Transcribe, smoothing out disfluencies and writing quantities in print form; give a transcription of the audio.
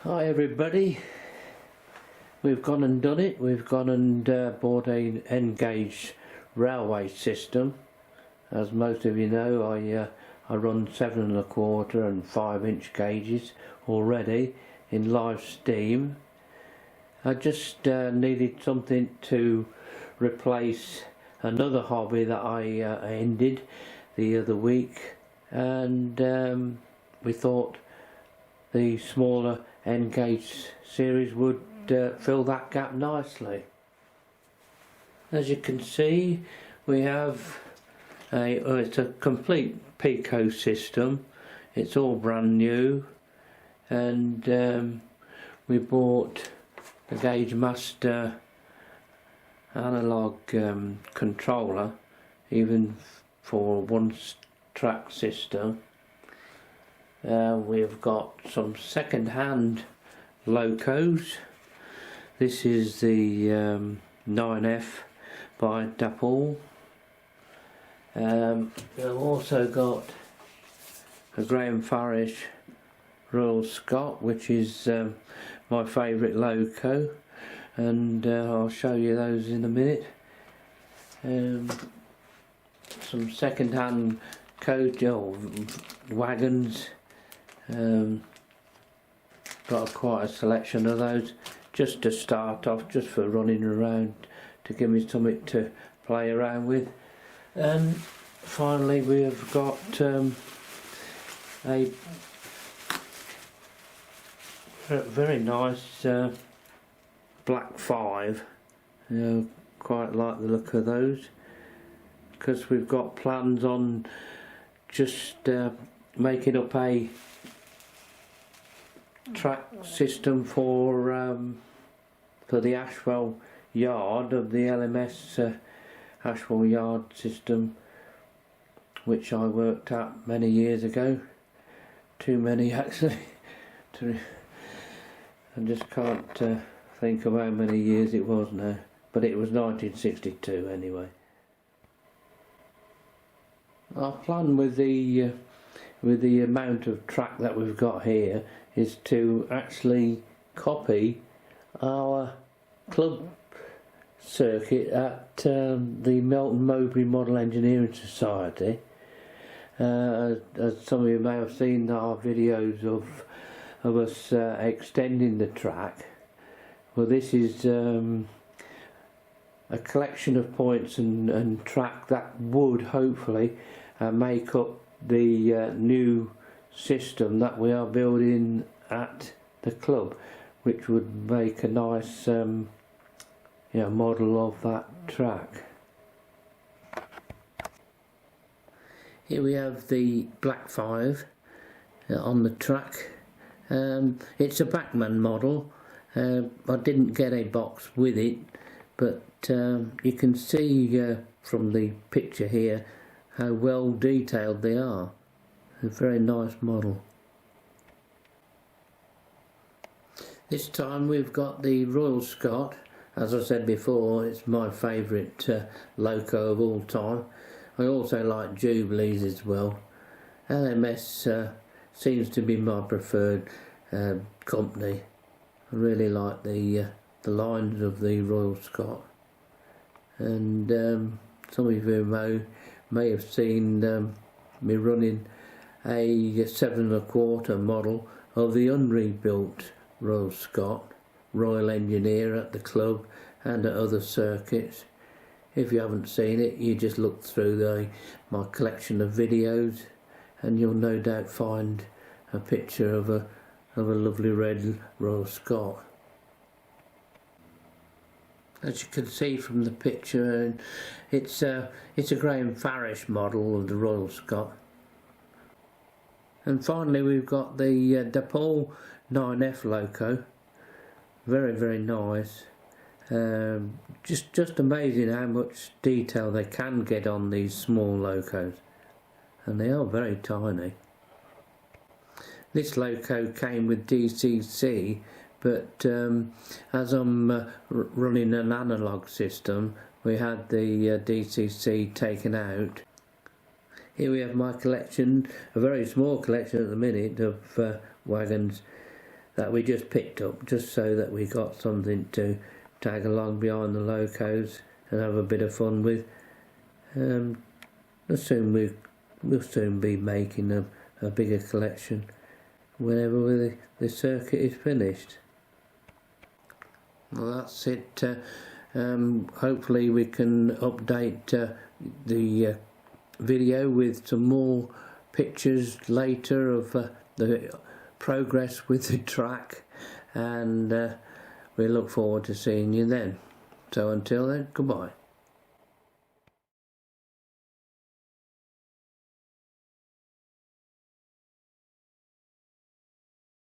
Hi everybody, we've gone and done it. We've gone and bought a N-gauge railway system. As most of you know, I run 7 1/4 and 5-inch gauges already in live steam. I just needed something to replace another hobby that I ended the other week, and we thought the smaller N-gauge series would fill that gap nicely. As you can see, we have it's a complete Pico system. It's all brand new, and we bought the Gauge Master analog controller, even for a 1-track system. We've got some second-hand locos. This is the 9F by Dublo. We've also got a Graham Farish Royal Scot, which is my favourite loco, and I'll show you those in a minute. Some second-hand coach wagons. Got quite a selection of those just to start off, just for running around, to give me something to play around with. And finally we have got a very nice black 5. Quite like the look of those, because we've got plans on just making up a track system for the Ashwell yard of the LMS Ashwell yard system, which I worked at many years ago. Too many actually. I just can't think of how many years it was now, but it was 1962 anyway. Our plan with the amount of track that we've got here is to actually copy our club circuit at the Melton Mowbray Model Engineering Society. As some of you may have seen our videos of us extending the track. Well, this is a collection of points and track that would hopefully make up the new system that we are building at the club, which would make a nice model of that track. Here we have the Black 5 on the track. It's a Bachmann model. I didn't get a box with it, but you can see from the picture here how well detailed they are. A very nice model. This time we've got the Royal Scot. As I said before, it's my favourite loco of all time. I also like Jubilees as well. LMS seems to be my preferred company. I really like the lines of the Royal Scot, and some of you may have seen me running a 7 1/4 model of the unrebuilt Royal Scot, Royal Engineer, at the club and at other circuits. If you haven't seen it, you just look through my collection of videos and you'll no doubt find a picture of a lovely red Royal Scot. As you can see from the picture, it's a Graham Farish model of the Royal Scot. And finally we've got the Dublo 9F loco. Very, very nice. Just amazing how much detail they can get on these small locos, and they are very tiny. This loco came with DCC, but as I'm running an analog system, we had the DCC taken out. Here we have my collection, a very small collection at the minute, of wagons that we just picked up, just so that we got something to tag along behind the locos and have a bit of fun with. We'll soon be making a bigger collection whenever the circuit is finished. Well, that's it. Hopefully we can update the video with some more pictures later of the progress with the track, and we look forward to seeing you then. So until then, goodbye.